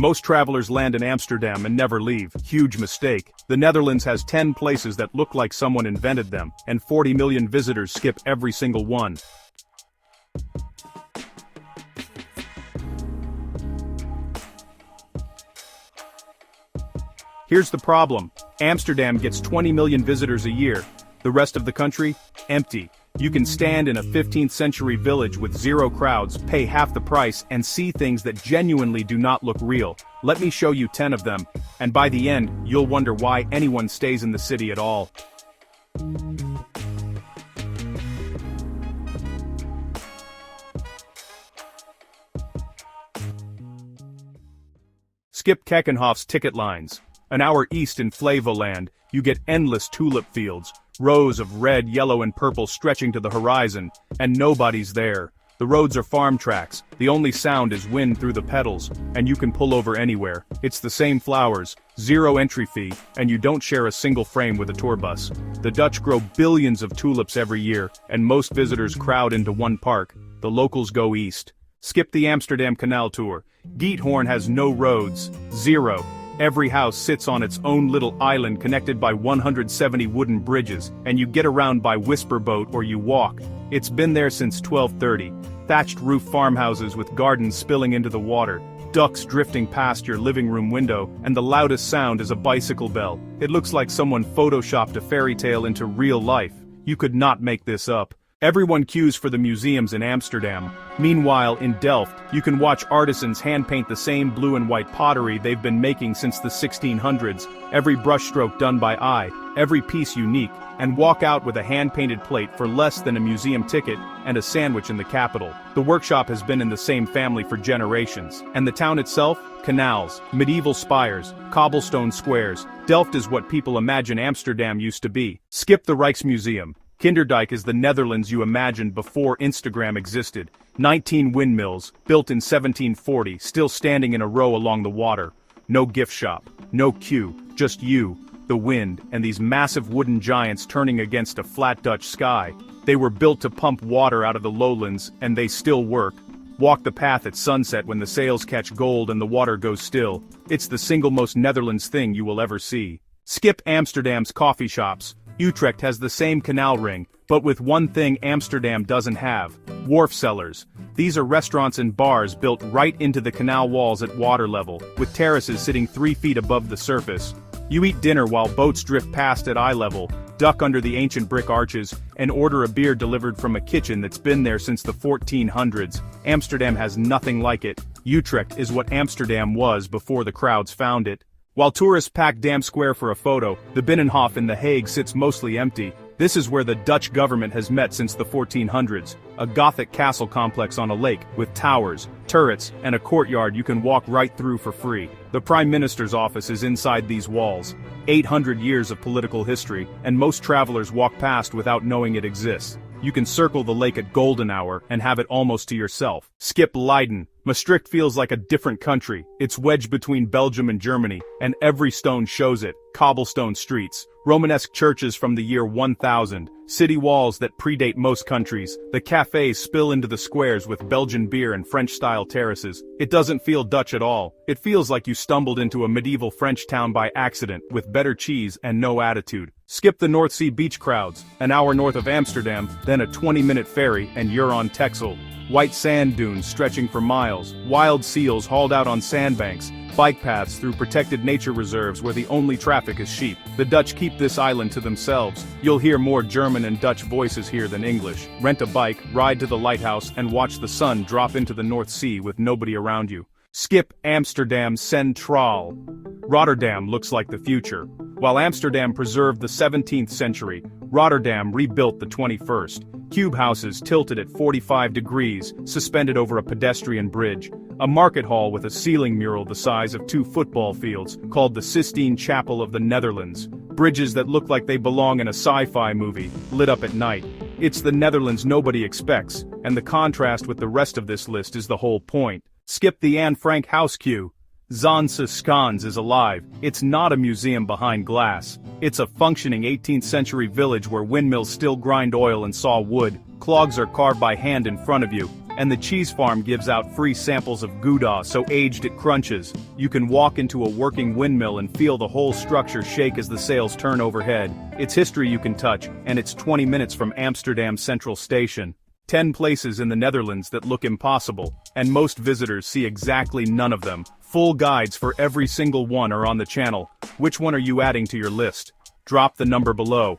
Most travelers land in Amsterdam and never leave. Huge mistake. The Netherlands has 10 places that look like someone invented them, and 40 million visitors skip every single one. Here's the problem. Amsterdam gets 20 million visitors a year. The rest of the country? Empty. You can stand in a 15th century village with zero crowds, pay half the price, and see things that genuinely do not look real. Let me show you 10 of them, and by the end, you'll wonder why anyone stays in the city at all. Skip Keukenhof's ticket lines. An hour east in Flevoland, you get endless tulip fields, rows of red, yellow and purple stretching to the horizon, and nobody's there. The roads are farm tracks, the only sound is wind through the pedals, and you can pull over anywhere. It's the same flowers, zero entry fee, and you don't share a single frame with a tour bus. The Dutch grow billions of tulips every year, and most visitors crowd into one park. The locals go east. Skip the Amsterdam Canal tour. Giethoorn has no roads, zero. Every house sits on its own little island connected by 170 wooden bridges, and you get around by whisper boat or you walk. It's been there since 1230. Thatched roof farmhouses with gardens spilling into the water, ducks drifting past your living room window, and the loudest sound is a bicycle bell. It looks like someone photoshopped a fairy tale into real life. You could not make this up. Everyone queues for the museums in Amsterdam. Meanwhile, in Delft, you can watch artisans hand-paint the same blue and white pottery they've been making since the 1600s, every brushstroke done by eye, every piece unique, and walk out with a hand-painted plate for less than a museum ticket and a sandwich in the capital. The workshop has been in the same family for generations. And the town itself? Canals, medieval spires, cobblestone squares. Delft is what people imagine Amsterdam used to be. Skip the Rijksmuseum. Kinderdijk is the Netherlands you imagined before Instagram existed. 19 windmills, built in 1740, still standing in a row along the water. No gift shop, no queue, just you, the wind, and these massive wooden giants turning against a flat Dutch sky. They were built to pump water out of the lowlands, and they still work. Walk the path at sunset when the sails catch gold and the water goes still. It's the single most Netherlands thing you will ever see. Skip Amsterdam's coffee shops. Utrecht has the same canal ring, but with one thing Amsterdam doesn't have: Wharf cellars. These are restaurants and bars built right into the canal walls at water level, with terraces sitting 3 feet above the surface. You eat dinner while boats drift past at eye level, duck under the ancient brick arches, and order a beer delivered from a kitchen that's been there since the 1400s. Amsterdam has nothing like it. Utrecht is what Amsterdam was before the crowds found it. While tourists pack Dam Square for a photo, the Binnenhof in The Hague sits mostly empty. This is where the Dutch government has met since the 1400s, a Gothic castle complex on a lake, with towers, turrets, and a courtyard you can walk right through for free. The Prime Minister's office is inside these walls. 800 years of political history, and most travelers walk past without knowing it exists. You can circle the lake at golden hour and have it almost to yourself. Skip Leiden. Maastricht feels like a different country. It's wedged between Belgium and Germany, and every stone shows it. Cobblestone streets, Romanesque churches from the year 1000, city walls that predate most countries. The cafes spill into the squares with Belgian beer and French-style terraces. It doesn't feel Dutch at all. It feels like you stumbled into a medieval French town by accident, with better cheese and no attitude. Skip the North Sea beach crowds. An hour north of Amsterdam, then a 20-minute ferry, and you're on Texel. White sand dunes stretching for miles, wild seals hauled out on sandbanks, bike paths through protected nature reserves where the only traffic is sheep. The Dutch keep this island to themselves. You'll hear more German and Dutch voices here than English. Rent a bike, ride to the lighthouse, and watch the sun drop into the North Sea with nobody around you. Skip Amsterdam Centraal. Rotterdam looks like the future. While Amsterdam preserved the 17th century, Rotterdam rebuilt the 21st. Cube houses tilted at 45 degrees, suspended over a pedestrian bridge. A market hall with a ceiling mural the size of 2 football fields, called the Sistine Chapel of the Netherlands. Bridges that look like they belong in a sci-fi movie, lit up at night. It's the Netherlands nobody expects, and the contrast with the rest of this list is the whole point. Skip the Anne Frank house queue. Zaanse Schans is alive. It's not a museum behind glass. It's a functioning 18th century village where windmills still grind oil and saw wood. Clogs are carved by hand in front of you, And the cheese farm gives out free samples of Gouda so aged it crunches. You can walk into a working windmill and feel the whole structure shake as the sails turn overhead. It's history you can touch, and it's 20 minutes from Amsterdam Central Station. 10 places in the Netherlands that look impossible, and most visitors see exactly none of them. Full guides for every single one are on the channel. Which one are you adding to your list? Drop the number below.